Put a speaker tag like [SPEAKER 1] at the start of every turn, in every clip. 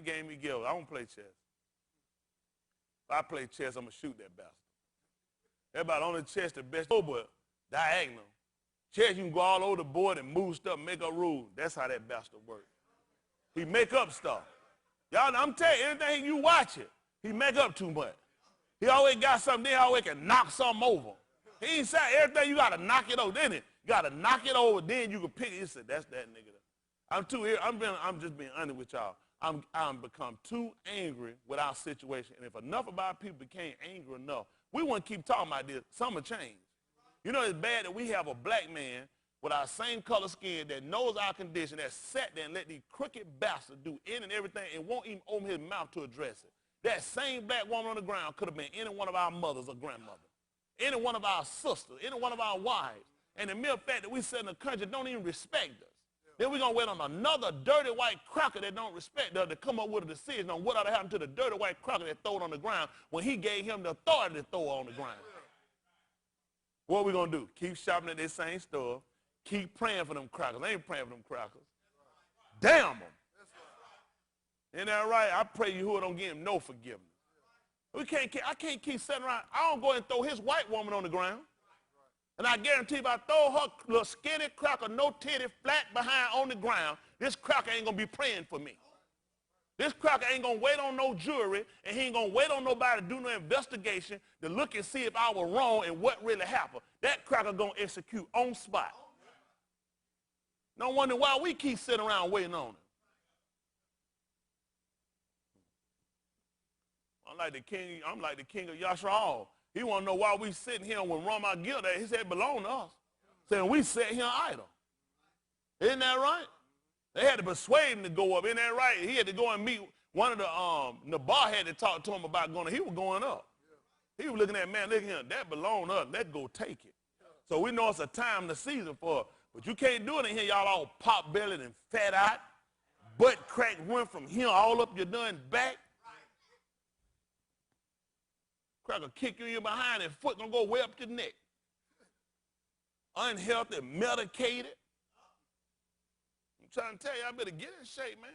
[SPEAKER 1] game we give. I don't play chess. If I play chess, I'm going to shoot that bastard. Everybody on the chess, the best, but diagonal. Chess, you can go all over the board and move stuff, make up rules. That's how that bastard works. He make up stuff. Y'all, I'm telling you, anything you watch it, he make up too much. He always got something, then he always can knock something over. He ain't saying everything you got to knock it over, then it. You got to knock it over, then you can pick it. He said, that's that nigga. I'm just being honest with y'all. I'm become too angry with our situation. And if enough of our people became angry enough, we wouldn't keep talking about this. Something will change. You know, it's bad that we have a black man with our same color skin that knows our condition, that sat there and let these crooked bastards do any and everything and won't even open his mouth to address it. That same black woman on the ground could have been any one of our mothers or grandmothers, any one of our sisters, any one of our wives. And the mere fact that we sit in the country don't even respect us. Then we're going to wait on another dirty white cracker that don't respect us to come up with a decision on what ought to happen to the dirty white cracker that threw it on the ground when he gave him the authority to throw it on the ground. What are we going to do? Keep shopping at this same store. Keep praying for them crackers. I ain't praying for them crackers. Damn them. Isn't that right? I pray you who don't give him no forgiveness. I can't keep sitting around. I don't go and throw his white woman on the ground. And I guarantee if I throw her little skinny cracker, no titty, flat behind on the ground, this cracker ain't going to be praying for me. This cracker ain't going to wait on no jury, and he ain't going to wait on nobody to do no investigation to look and see if I was wrong and what really happened. That cracker going to execute on spot. No wonder why we keep sitting around waiting on him. I'm like the king of Yashraal. He want to know why we sitting here when Rama Gilda, he said it belong to us. Saying we sit here idle. Isn't that right? They had to persuade him to go up. Isn't that right? He had to go and meet one of the bar had to talk to him about going up. He was going up. He was looking at, man, look at him. That belong to us. Let's go take it. So we know it's a time, the season for it. But you can't do it in here. Y'all all pot-bellied and fat out. Butt crack run from here all up your done back. Cracker kick you in your behind and foot gonna go way up your neck. Unhealthy, medicated. I'm trying to tell you, I better get in shape, man.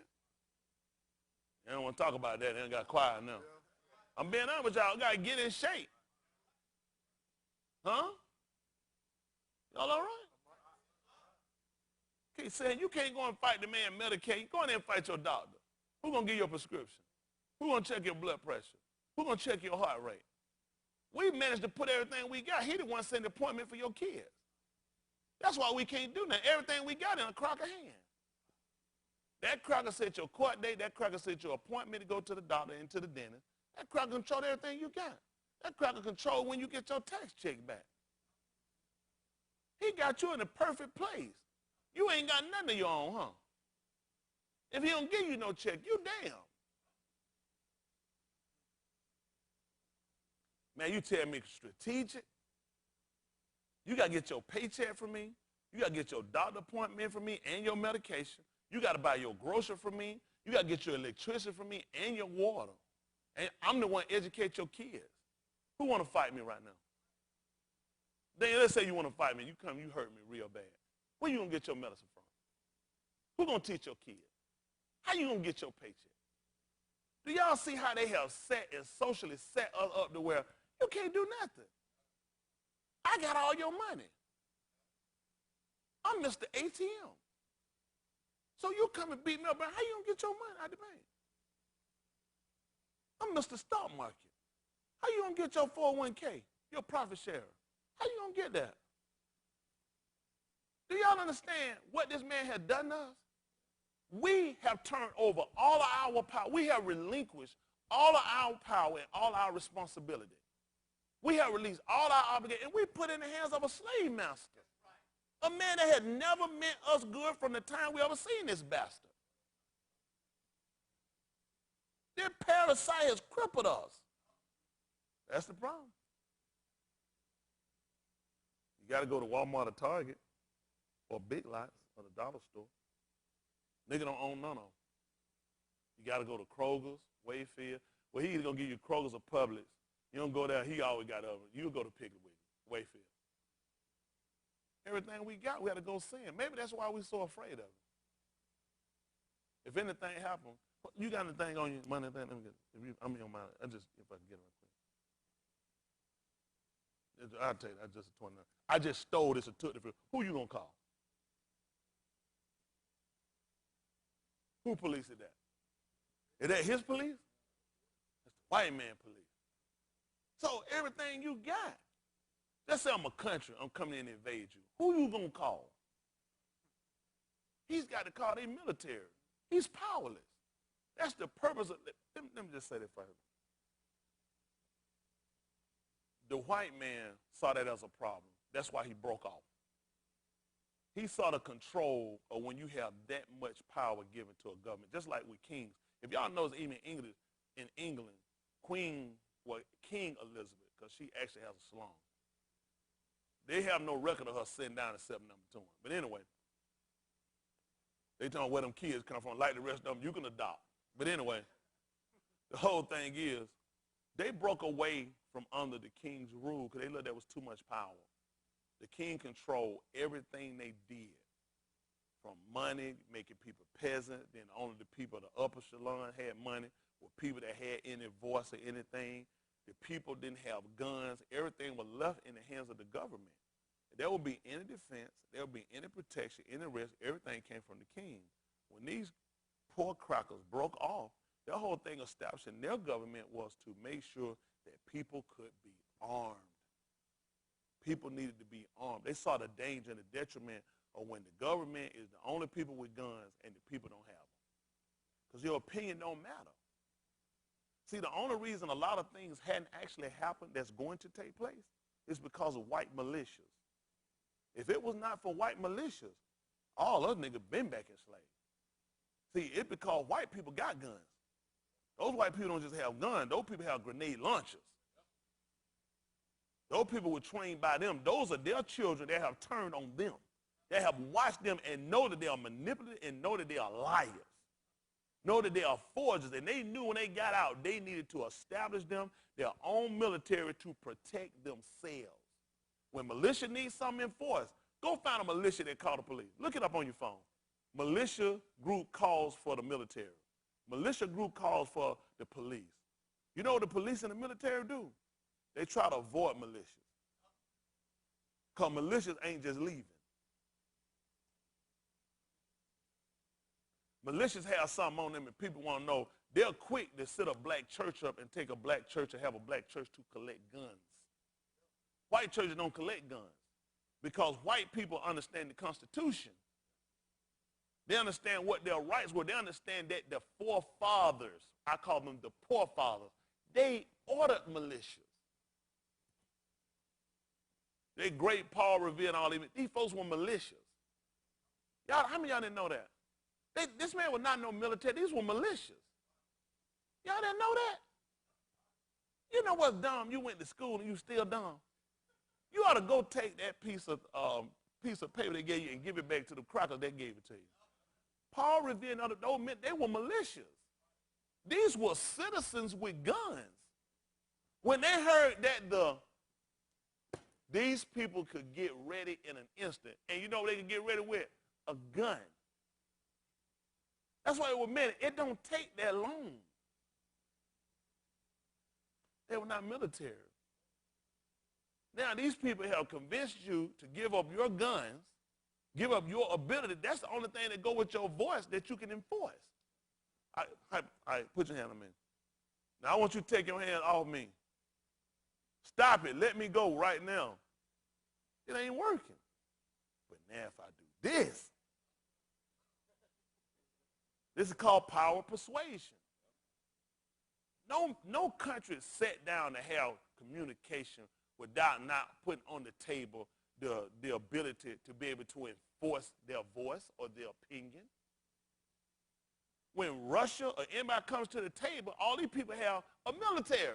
[SPEAKER 1] I don't want to talk about that. They got quiet now. I'm being honest with y'all. Gotta get in shape. Huh? Y'all all right? Okay, saying you can't go and fight the man Medicaid. Go in there and fight your doctor. Who's gonna give you a prescription? Who's gonna check your blood pressure? Who's gonna check your heart rate? We managed to put everything we got. He the one setting the appointment for your kids. That's why we can't do nothing. Everything we got in a crock of hand. That cracker set your court date. That cracker set your appointment to go to the doctor and to the dentist. That cracker control everything you got. That cracker control when you get your tax check back. He got you in the perfect place. You ain't got nothing of your own, huh? If he don't give you no check, you damn. Man, you tell me strategic. You got to get your paycheck from me. You got to get your doctor appointment from me and your medication. You got to buy your grocery from me. You got to get your electricity from me and your water. And I'm the one to educate your kids. Who want to fight me right now? Then let's say you want to fight me. You come, you hurt me real bad. Where you going to get your medicine from? Who going to teach your kids? How you going to get your paycheck? Do y'all see how they have set and socially set us up to where you can't do nothing? I got all your money. I'm Mr. ATM. So you come and beat me up, how you gonna get your money out of the bank? I'm Mr. Stock Market. How you gonna get your 401k, your profit share? How you gonna get that? Do y'all understand what this man has done to us? We have turned over all of our power. We have relinquished all of our power and all our responsibility. We have released all our obligations, and we put it in the hands of a slave master. A man that had never meant us good from the time we ever seen this bastard. This parasite has crippled us. That's the problem. You got to go to Walmart or Target or Big Lots or the dollar store. Nigga don't own none of them. You got to go to Kroger's, Wayfield. Well, he either going to give you Kroger's or Publix. You don't go there, he always got other. You go to Piggly Wiggly, Wayfield. Everything we got, we had to go sin. Maybe that's why we're so afraid of it. If anything happened, You got anything on your money? Let me get it. I mean, on my, if I can get it right quick. I'll tell you, I just 29. I just stole this and took it. Who you gonna call? Who police is that? Is that his police? That's the white man police. So everything you got. Let's say I'm a country, I'm coming in to invade you. Who you gonna call? He's got to call their military. He's powerless. That's the purpose of, let me just say that first. The white man saw that as a problem. That's why he broke off. He saw the control of when you have that much power given to a government, just like with kings. If y'all know, even in England, King Elizabeth, because she actually has a salon. They have no record of her sitting down except number 2. But anyway, they talking where them kids come from. Like the rest of them, you can adopt. But anyway, the whole thing is, they broke away from under the king's rule because they looked there was too much power. The king controlled everything they did, from money, making people peasant. Then only the people of the upper echelon had money, were people that had any voice or anything. The people didn't have guns. Everything was left in the hands of the government. If there would be any defense, there would be any protection, any risk, everything came from the king. When these poor crackers broke off, their whole thing establishing their government was to make sure that people could be armed. People needed to be armed. They saw the danger and the detriment of when the government is the only people with guns and the people don't have them. Because your opinion don't matter. See, the only reason a lot of things hadn't actually happened that's going to take place is because of white militias. If it was not for white militias, all other niggas been back enslaved. See, it's because white people got guns. Those white people don't just have guns. Those people have grenade launchers. Those people were trained by them. Those are their children that have turned on them. They have watched them and know that they are manipulative and know that they are liars. Know that they are forgers. And they knew when they got out, they needed to establish them, their own military, to protect themselves. When militia needs something enforced, go find a militia that call the police. Look it up on your phone. Militia group calls for the military. Militia group calls for the police. You know what the police and the military do? They try to avoid militias. Because militias ain't just leaving. Militias have something on them and people want to know. They're quick to set a black church up and take a black church and have a black church to collect guns. White churches don't collect guns because white people understand the Constitution. They understand what their rights were. They understand that the forefathers, I call them the forefathers, they ordered militias. They great Paul Revere and all these folks were militias. Y'all, how many of y'all didn't know that? This man was not no military. These were militias. Y'all didn't know that? You know what's dumb? You went to school and you still dumb. You ought to go take that piece of paper they gave you and give it back to the crackers that gave it to you. Paul Revere and those men, they were militias. These were citizens with guns. When they heard that these people could get ready in an instant, and you know what they could get ready with? A gun. That's why it was meant. It don't take that long. They were not military. Now, these people have convinced you to give up your guns, give up your ability. That's the only thing that go with your voice that you can enforce. All right, put your hand on me. Now, I want you to take your hand off me. Stop it. Let me go right now. It ain't working. But now if I do this is called power persuasion. No country sat down to have communication without not putting on the table the ability to be able to enforce their voice or their opinion. When Russia or anybody comes to the table, all these people have a military.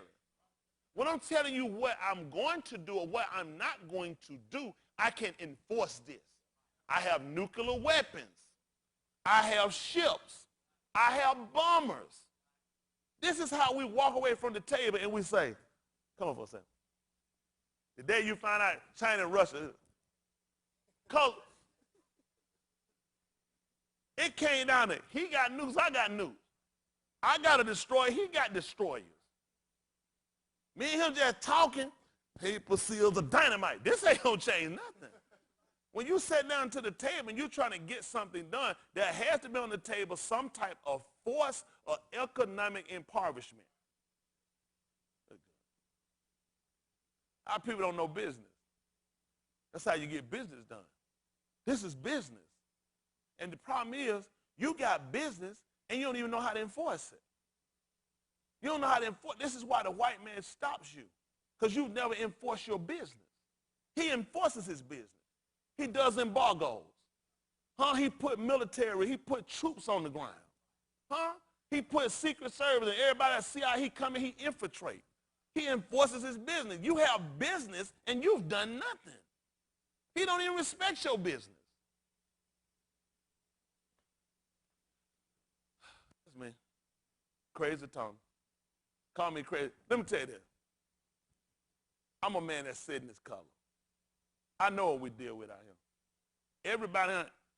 [SPEAKER 1] When I'm telling you what I'm going to do or what I'm not going to do, I can enforce this. I have nuclear weapons. I have ships. I have bombers. This is how we walk away from the table and we say, come on for a second. The day you find out China and Russia, because it came down to, he got nukes, I got nukes. I got a destroyer. He got destroyers. Me and him just talking. Paper, seals, of dynamite. This ain't gonna change nothing. When you sit down to the table and you're trying to get something done, there has to be on the table some type of force or economic impoverishment. Our people don't know business. That's how you get business done. This is business. And the problem is, you got business and you don't even know how to enforce it. You don't know how to enforce. This is why the white man stops you, because you've never enforced your business. He enforces his business. He does embargoes. He put military, he put troops on the ground. He put Secret Service and everybody that see how he come and he infiltrate. He enforces his business. You have business and you've done nothing. He don't even respect your business. That's me. Crazy Tom. Call me crazy. Let me tell you this. I'm a man that's sitting this color. I know what we deal with out here. Everybody,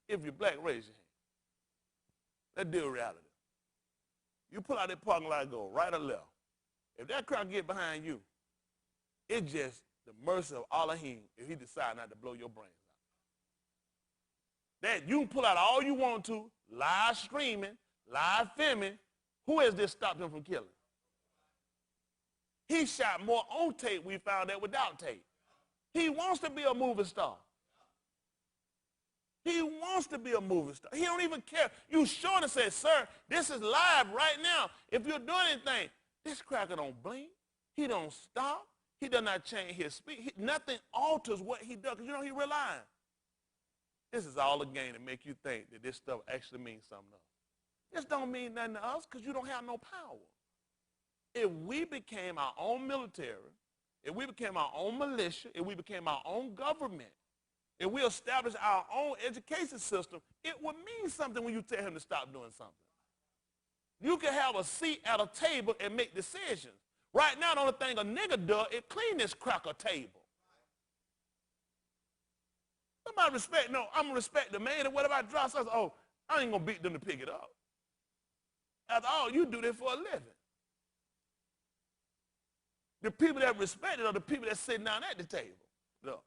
[SPEAKER 1] if you're black, raise your hand. Let's deal with reality. You pull out that parking lot and go right or left. If that crowd get behind you, it's just the mercy of Elohim if he decide not to blow your brains out. That you can pull out all you want to, live streaming, live filming. Who has this stopped him from killing? He shot more on tape, we found that, without tape. He wants to be a movie star. He wants to be a movie star. He don't even care. You sure to say, sir, this is live right now. If you're doing anything, this cracker don't blink. He don't stop. He does not change his speed. Nothing alters what he does, because you know he realized. This is all a game to make you think that this stuff actually means something else. This don't mean nothing to us because you don't have no power. If we became our own military, if we became our own militia, if we became our own government, if we established our own education system, it would mean something when you tell him to stop doing something. You can have a seat at a table and make decisions. Right now, the only thing a nigga does is clean this cracker table. Somebody respect, no, I'm going to respect the man, and what if I drop something? Oh, I ain't going to beat them to pick it up. After all, you do this for a living. The people that respect it are the people that's sitting down at the table. Look,